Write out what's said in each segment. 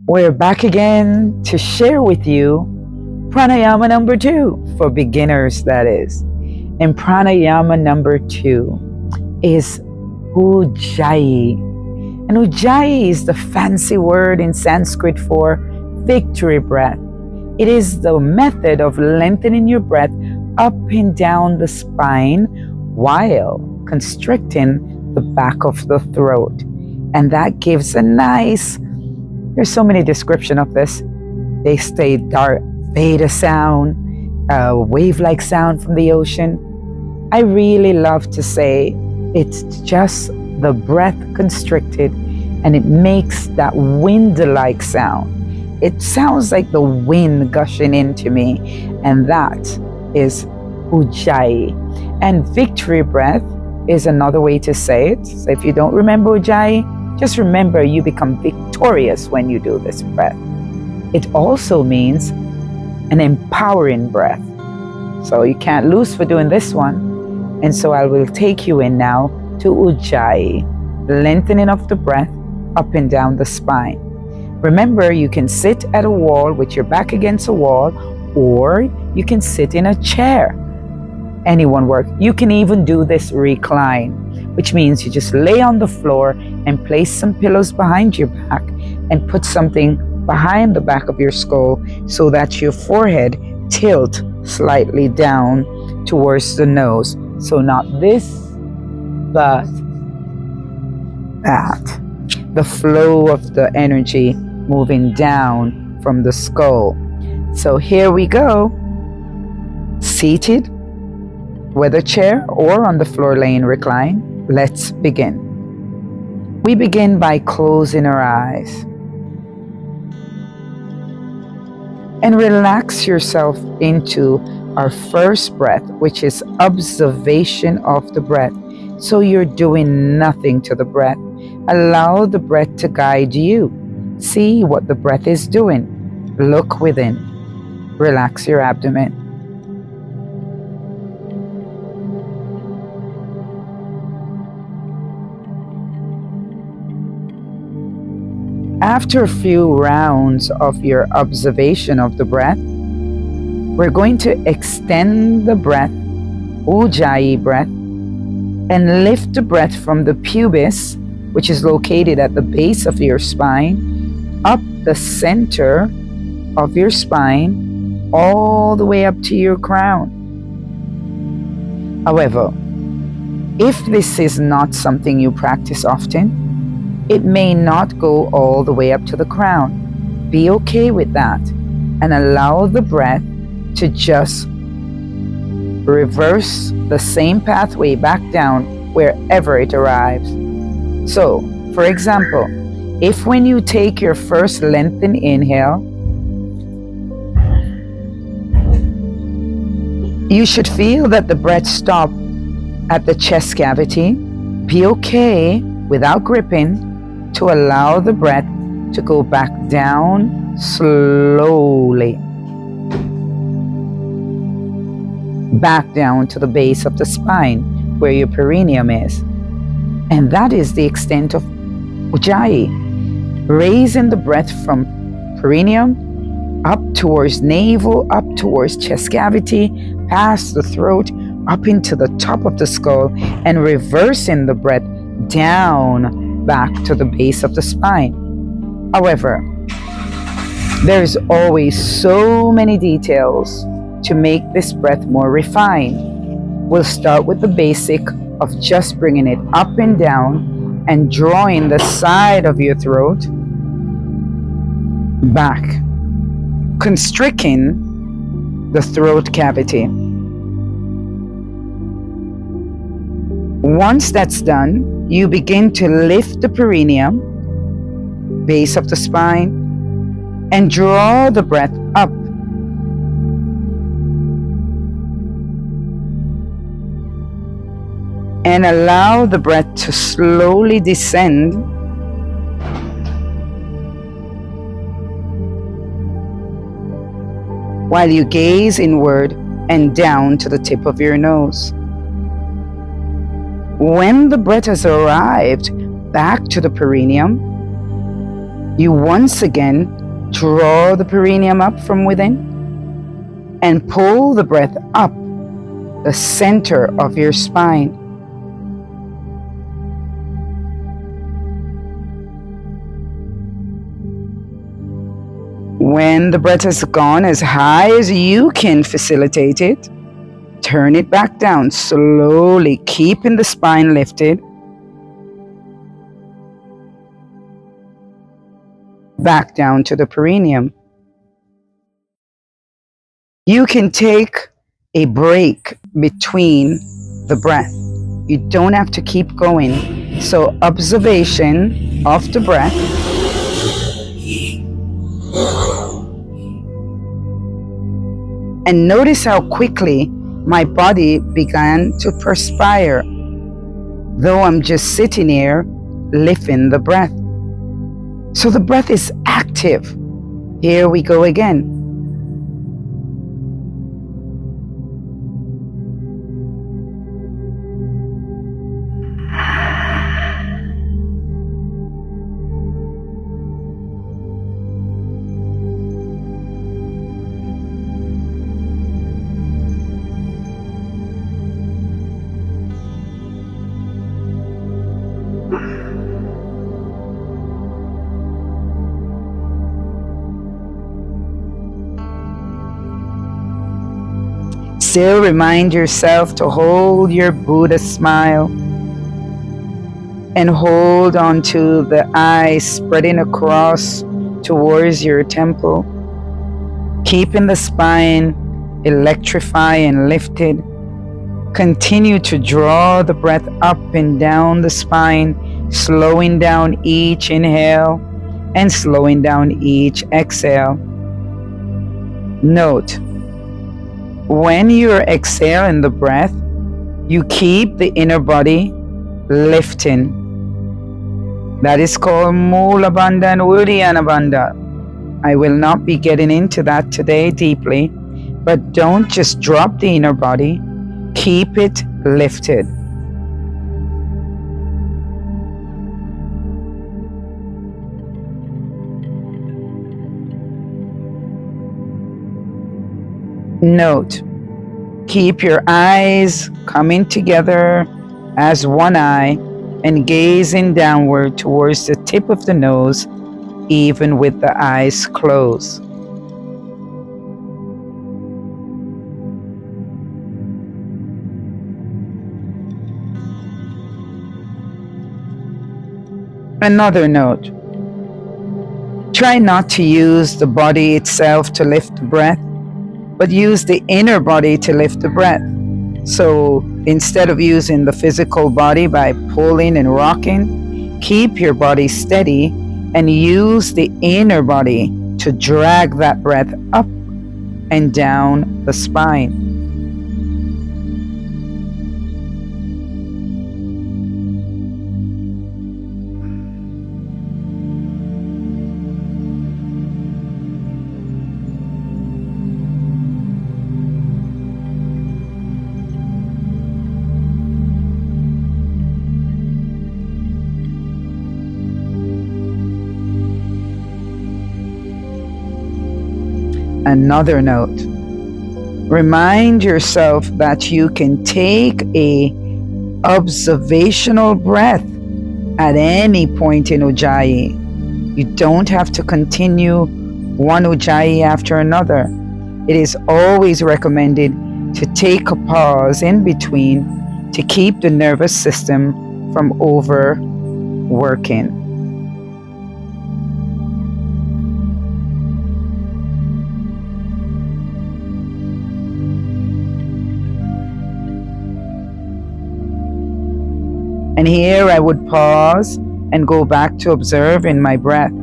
We're back again to share with you Pranayama number 2 for beginners, that is. And Pranayama number 2 is Ujjayi. And Ujjayi is the fancy word in Sanskrit for victory breath. It is the method of lengthening your breath up and down the spine while constricting the back of the throat. And that gives a nice, there's so many descriptions of this. They say dark theta sound, a wave-like sound from the ocean. I really love to say it's just the breath constricted and it makes that wind-like sound. It sounds like the wind gushing into me, and that is Ujjayi. And victory breath is another way to say it. So if you don't remember Ujjayi, just remember you become victorious when you do this breath. It also means an empowering breath. So you can't lose for doing this one. And so I will take you in now to Ujjayi, lengthening of the breath up and down the spine. Remember, you can sit at a wall with your back against a wall, or you can sit in a chair. Anyone work. You can even do this recline, which means you just lay on the floor and place some pillows behind your back and put something behind the back of your skull so that your forehead tilt slightly down towards the nose. So not this, but that. The flow of the energy moving down from the skull. So here we go. Seated, whether chair or on the floor laying recline, let's begin. We begin by closing our eyes. And relax yourself into our first breath, which is observation of the breath. So you're doing nothing to the breath. Allow the breath to guide you. See what the breath is doing. Look within. Relax your abdomen. After a few rounds of your observation of the breath, we're going to extend the breath, Ujjayi breath, and lift the breath from the pubis, which is located at the base of your spine, up the center of your spine, all the way up to your crown. However, if this is not something you practice often, it may not go all the way up to the crown. Be okay with that and allow the breath to just reverse the same pathway back down wherever it arrives. So, for example, if when you take your first lengthened inhale, you should feel that the breath stop at the chest cavity. Be okay without gripping to allow the breath to go back down slowly. Back down to the base of the spine where your perineum is. And that is the extent of Ujjayi. Raising the breath from perineum up towards navel, up towards chest cavity, past the throat, up into the top of the skull, and reversing the breath down back to the base of the spine. However, there's always so many details to make this breath more refined. We'll start with the basic of just bringing it up and down and drawing the side of your throat back, constricting the throat cavity. Once that's done, you begin to lift the perineum, base of the spine, and draw the breath up. And allow the breath to slowly descend while you gaze inward and down to the tip of your nose. When the breath has arrived back to the perineum, You once again draw the perineum up from within and pull the breath up the center of your spine. When the breath has gone as high as you can facilitate it, turn it back down slowly, keeping the spine lifted. Back down to the perineum. You can take a break between the breath. You don't have to keep going. So observation of the breath. And notice how quickly my body began to perspire, though I'm just sitting here lifting the breath. So the breath is active. Here we go again. Still remind yourself to hold your Buddha smile and hold on to the eyes spreading across towards your temple, keeping the spine electrified and lifted. Continue to draw the breath up and down the spine, slowing down each inhale and slowing down each exhale. Note, when you're exhaling the breath, you keep the inner body lifting. That is called Mula Bandha and Uddiyana Bandha. I will not be getting into that today deeply, but don't just drop the inner body, keep it lifted. Note, keep your eyes coming together as one eye and gazing downward towards the tip of the nose, even with the eyes closed. Another note, try not to use the body itself to lift the breath, but use the inner body to lift the breath. So instead of using the physical body by pulling and rocking, keep your body steady and use the inner body to drag that breath up and down the spine. Another note, remind yourself that you can take a observational breath at any point in Ujjayi. You don't have to continue one Ujjayi after another. It is always recommended to take a pause in between to keep the nervous system from overworking. And here I would pause and go back to observing my breath.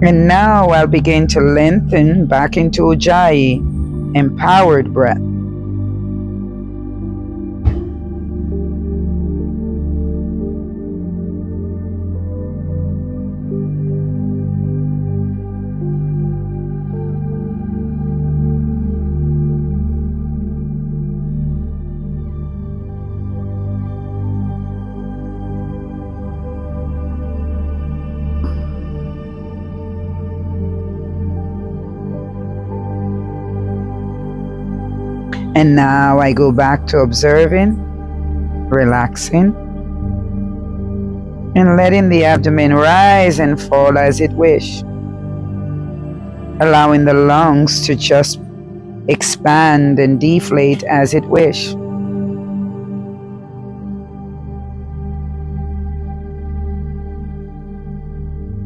And now I'll begin to lengthen back into Ujjayi, empowered breath. And now I go back to observing, relaxing, and letting the abdomen rise and fall as it wish, allowing the lungs to just expand and deflate as it wish.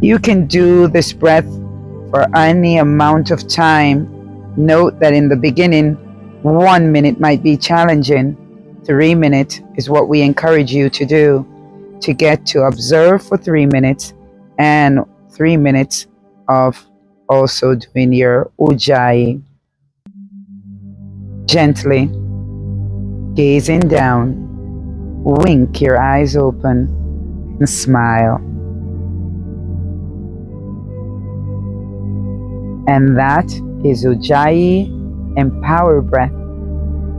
You can do this breath for any amount of time. Note that in the beginning, 1 minute might be challenging. 3 minutes is what we encourage you to do, to get to observe for 3 minutes and 3 minutes of also doing your Ujjayi. Gently gazing down, wink your eyes open and smile. And that is Ujjayi Empower Breath.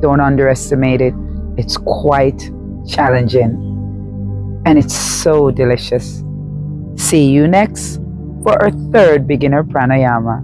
Don't underestimate it. It's quite challenging. And it's so delicious. See you next for our third beginner pranayama.